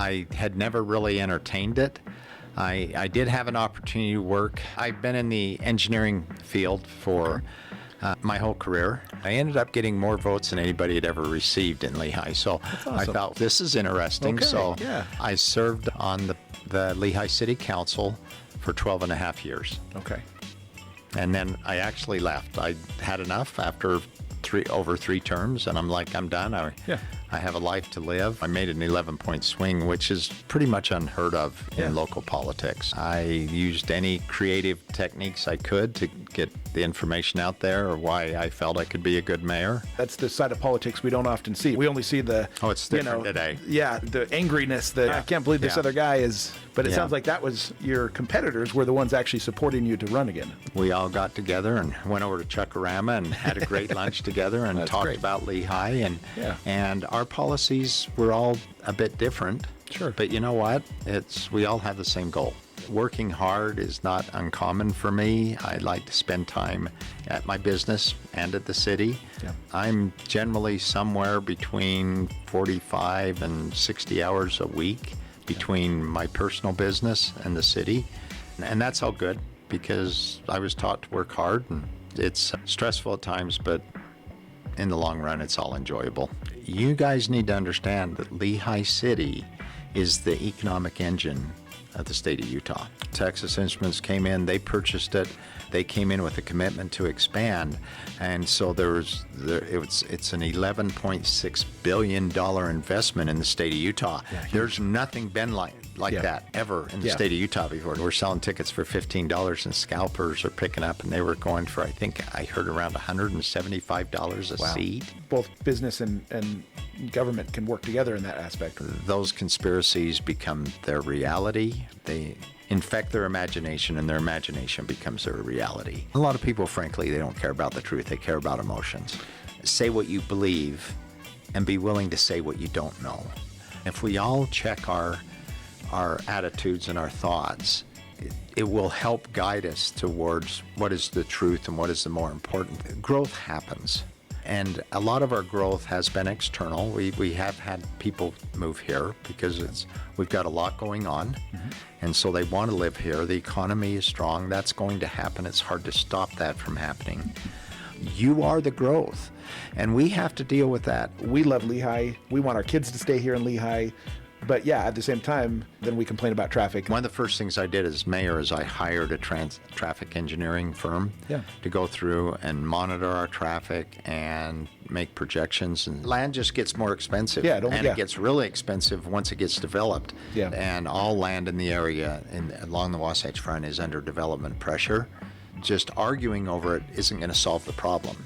I had never really entertained it. I did have an opportunity to work. I've been in the engineering field for my whole career. I ended up getting more votes than anybody had ever received in Lehi. So awesome. I thought this is interesting. Okay, So yeah. I served on the Lehi City Council for 12 and a half years. Okay. And then I actually left. I had enough after over three terms, and I'm like, I'm done. I have a life to live. I made an 11-point swing, which is pretty much unheard of in local politics. I used any creative techniques I could to get the information out there, or why I felt I could be a good mayor. That's the side of politics we don't often see. We only see the it's different today. Yeah, the angriness. I can't believe this other guy is. But it sounds like that was your competitors were the ones actually supporting you to run again. We all got together and went over to Chuckarama and had a great lunch together and talked about Lehi, and our policies were all a bit different. Sure. But you know what? We all have the same goal. Working hard is not uncommon for me. I like to spend time at my business and at the city. Yeah. I'm generally somewhere between 45 and 60 hours a week between my personal business and the city. And that's all good, because I was taught to work hard, and it's stressful at times, but in the long run, it's all enjoyable. You guys need to understand that Lehi City is the economic engine of the state of Utah. Texas Instruments came in, they purchased it, they came in with a commitment to expand, and so it's an $11.6 billion investment in the state of Utah. There's nothing been like that ever in the state of Utah before. We're selling tickets for $15, and scalpers are picking up, and they were going for, I think I heard, around $175 a seat. Both business and government can work together in that aspect. Those conspiracies become their reality. They infect their imagination, and their imagination becomes their reality. A lot of people, frankly, they don't care about the truth. They care about emotions. Say what you believe and be willing to say what you don't know. If we all check our attitudes and our thoughts, it will help guide us towards what is the truth and what is the more important. Growth happens. And a lot of our growth has been external. We have had people move here because we've got a lot going on. Mm-hmm. And so they want to live here. The economy is strong. That's going to happen. It's hard to stop that from happening. You are the growth, and we have to deal with that. We love Lehi. We want our kids to stay here in Lehi. But yeah, at the same time, then we complain about traffic. One of the first things I did as mayor is I hired a traffic engineering firm to go through and monitor our traffic and make projections. And land just gets more expensive. It gets really expensive once it gets developed. Yeah. And all land in the area along the Wasatch Front is under development pressure. Just arguing over it isn't going to solve the problem.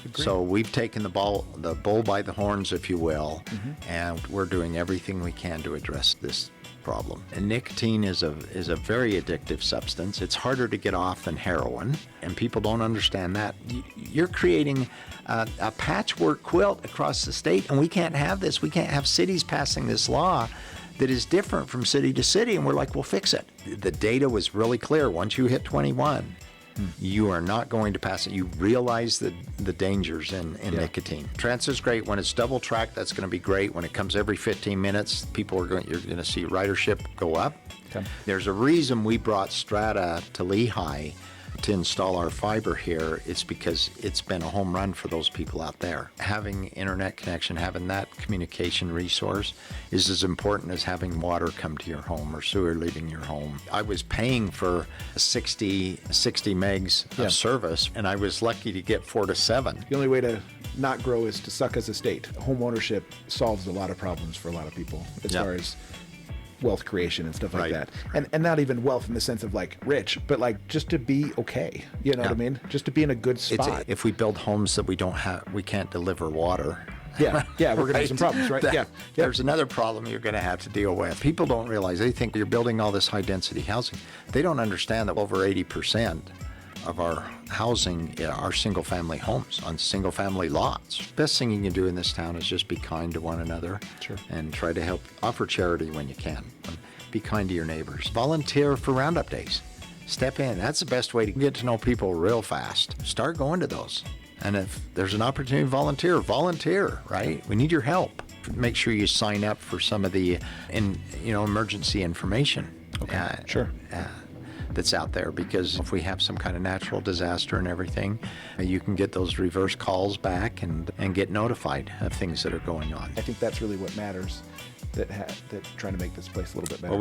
Agreed. So we've taken the bull by the horns, if you will, and we're doing everything we can to address this problem. And nicotine is a very addictive substance. It's harder to get off than heroin, and people don't understand that. You're creating a patchwork quilt across the state, and we can't have this. We can't have cities passing this law that is different from city to city, and we're like, we'll fix it. The data was really clear. Once you hit 21, you are not going to pass it. You realize the dangers in nicotine. Trans is great. When it's double track, that's going to be great. When it comes every 15 minutes, you're going to see ridership go up. Okay. There's a reason we brought Strata to Lehi to install our fiber here. It's because it's been a home run for those people out there. Having internet connection, having that communication resource is as important as having water come to your home or sewer leaving your home. I was paying for 60 megs of service, and I was lucky to get 4 to 7. The only way to not grow is to suck as a state. Home ownership solves a lot of problems for a lot of people as far as wealth creation and stuff like that. And not even wealth in the sense of like rich, but like just to be okay. You know what I mean? Just to be in a good spot. If we build homes that we can't deliver water. We're going to have some problems, right? There's another problem you're going to have to deal with. People don't realize, they think you're building all this high density housing. They don't understand that over 80% of our housing are single family homes on single family lots. Best thing you can do in this town is just be kind to one another. Sure. And try to help, offer charity when you can. Be kind to your neighbors. Volunteer for Roundup days. Step in. That's the best way to get to know people real fast. Start going to those. And if there's an opportunity to volunteer, right? We need your help. Make sure you sign up for some of the emergency information. Okay. Sure. That's out there, because if we have some kind of natural disaster and everything, you can get those reverse calls back and get notified of things that are going on. I think that's really what matters, that trying to make this place a little bit better.